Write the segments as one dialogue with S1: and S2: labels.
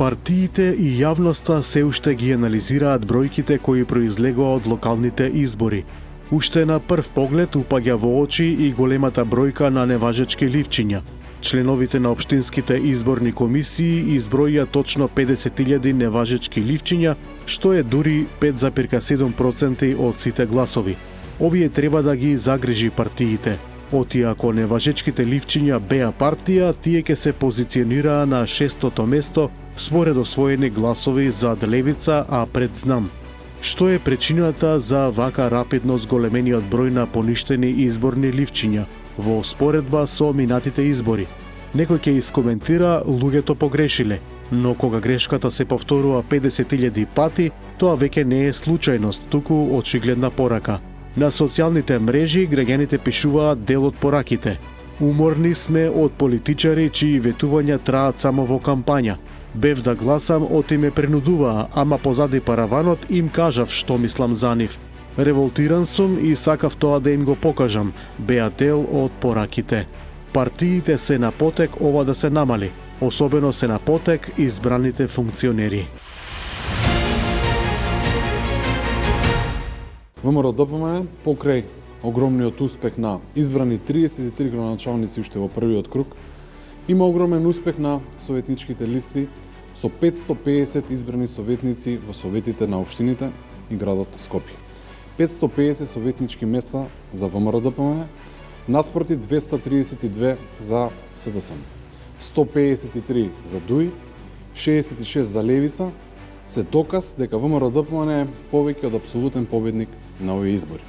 S1: Партиите и јавноста се уште ги анализираат бројките кои произлегоа од локалните избори. Уште на прв поглед упаѓа во очи и големата бројка на неважечки ливчиња. Членовите на општинските изборни комисии изброија точно 50.000 неважечки ливчиња, што е дури 5,7% од сите гласови. Овие треба да ги загрижи партиите. Оти ако неважечките ливчиња беа партија, тие ќе се позиционираа на 6-то место според освоени гласови за Левица, а пред Знам. Што е причината за вака рапидно зголемениот број на поништени изборни ливчиња во споредба со минатите избори? Некој ќе искоментира луѓето погрешиле, но кога грешката се повторува 50.000 пати, тоа веќе не е случајност, туку очигледна порака. На социјалните мрежи граѓаните пишуваат дел од пораките. Уморни сме од политичари чии ветувања траат само во кампања. Бев да гласам, оти ме принудуваа, ама позади параванот им кажав што мислам за нив. Револтиран сум и сакав тоа да им го покажам, беа дел од пораките. Партиите се на потек ова да се намали, особено се на потек избраните функционери.
S2: ВМРО-ДПМН покрај огромниот успех на избрани 33 градоначалници уште во првиот круг, има огромен успех на советничките листи со 550 избрани советници во советите на општините и градот Скопје. 550 советнички места за ВМРО-ДПМН, наспроти 232 за СДСМ, 153 за ДУИ, 66 за Левица, се доказ дека ВМРО-ДПМН е повеќе од апсолутен победник на овие избори.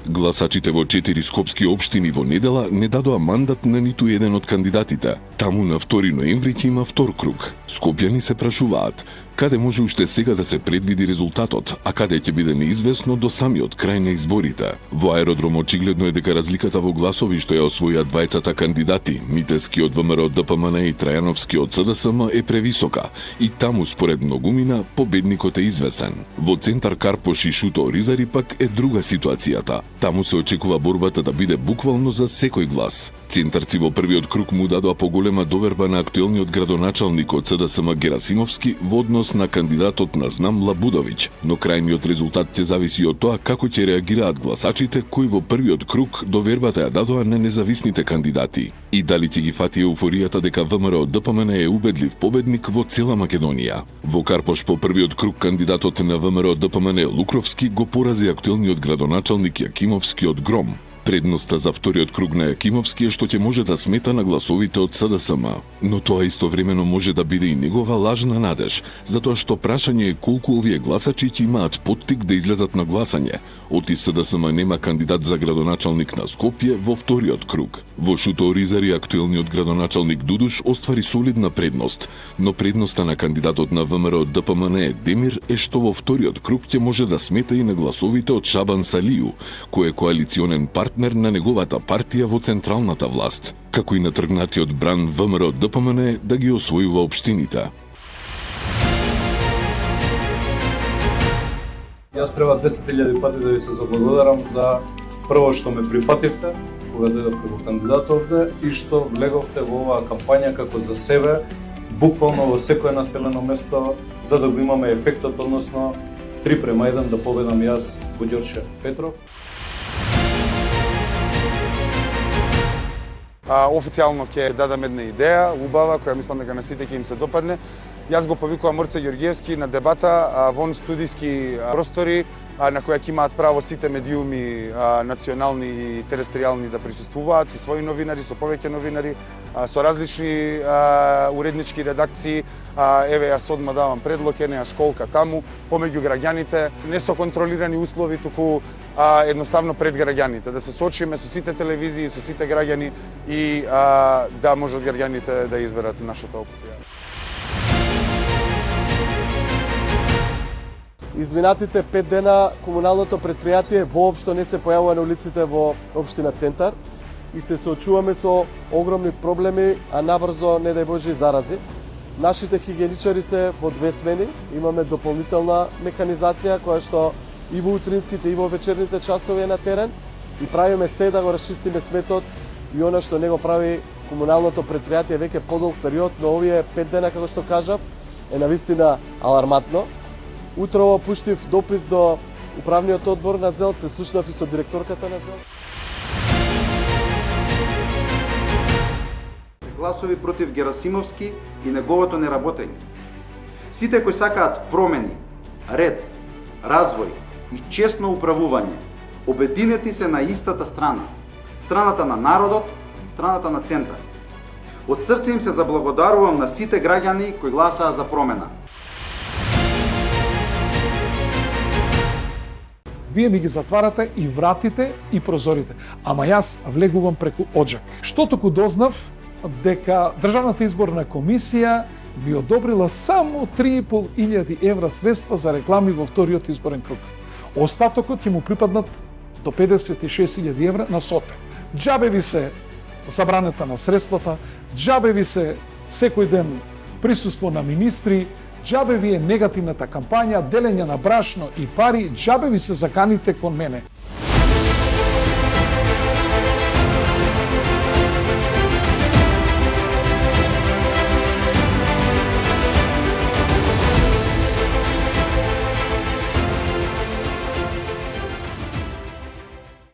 S3: Гласачите во 4 скопски општини во недела не дадоа мандат на ниту еден од кандидатите. Таму на 2 ноември ќе има втор круг. Скопјани се прашуваат каде може уште сега да се предвиди резултатот, а каде ќе биде неизвестно до самиот крај на изборите. Во аеродром очигледно е дека разликата во гласови што ја освојаа двајцата кандидати, Митески од ВМРО-ДПМН и Трајановски од СДСМ, е превисока и таму според многумина победникот е извесен. Во центар Карпош и Шуто Оризари пак е друга ситуацијата. Таму се очекува борбата да биде буквално за секој глас. Центарци во првиот круг му дадоа поголема доверба на актуелниот градоначалник од СДСМ Герасимовски во однос на кандидатот на Знам Лабудовиќ, но крајниот резултат ќе зависи од тоа како ќе реагираат гласачите кои во првиот круг довербата ја дадоа на независните кандидати и дали ќе ги фати еуфоријата дека ВМРО-ДПМН е убедлив победник во цела Македонија. Во Карпош по првиот круг кандидатот на ВМРО-ДПМН Лукровски го порази актуелниот градоначалник Јакимовски од Гром. Предноста за вториот круг на Јакимовски е што ќе може да смета на гласовите од СДСМ, но тоа истовремено може да биде и негова лажна надеж, затоа што прашање е колку овие гласачи ќе имаат поттик да излезат на гласање. Оти СДСМ нема кандидат за градоначалник на Скопје во вториот круг. Во Шуто Оризари актуелниот градоначалник Дудуш оствари солидна предност, но предноста на кандидатот на ВМРО-ДПМН Демир е што во вториот круг ќе може да смета и на гласовите од Шабан Салију, кој е коалиционен партнер на неговата партија во централната власт, како и на тргнатиот бран ВМРО-ДПМН да ги освојува општините.
S4: Јас треба 10.000 пати да ви се заблагодарам за прво што ме прифативте, кога дојдов како кандидат овде и што влеговте во оваа кампања како за себе, буквално во секое населено место, за да го имаме ефектот, односно 3:1 да победам јас во Ѓорче Петров.
S5: Официјално ќе дадам една идеја, убава, која мислам дека на сите ќе им се допадне. Јас го повикувам Мрце Ѓоргиевски на дебата вон студиски простори на која ќе имаат право сите медиуми национални и терестријални да присуствуваат со своји новинари, со повеќе новинари, со различни уреднички редакции. Еве јас одма давам предлог, една школка таму, помеѓу граѓаните, не со контролирани услови, туку едноставно пред граѓаните, да се сочиме со сите телевизии, со сите граѓани и да можат граѓаните да изберат нашата опција.
S6: Изминатите 5 дена комуналното предпријатие воопшто не се појавува на улиците во општина Центар и се соочуваме со огромни проблеми, а набрзо, не дај Боже, зарази. Нашите хигиеничари се во 2 смени, имаме дополнителна механизација која што и во утринските и во вечерните часови е на терен и правиме се да го расчистиме сметот и она што не го прави комуналното предпријатие веќе подолг период, но овие 5 дена, како што кажав, е навистина алармантно. Утрово пуштив допис до управниот одбор на ЗЕЛ, се слушнав и со директорката на ЗЕЛ.
S7: Гласови против Герасимовски и неговото неработење. Сите кои сакаат промени, ред, развој и честно управување, обединети се на истата страна. Страната на народот, страната на центар. Од срце им се заблагодарувам на сите граѓани кои гласаа за промена.
S8: Вие ми ги затварате и вратите и прозорите, ама јас влегувам преку оџак. Што току дознав дека Државната изборна комисија ми одобрила само 3.500 евра средства за реклами во вториот изборен круг. Остатокот ќе му припаднат до 56.000 евра на СОТЕ. Џабе ви се забраната на средствата, џабе ви се секој ден присуство на министри, џабе ви е негативната кампања, делење на брашно и пари, џабе ви се заканите кон мене.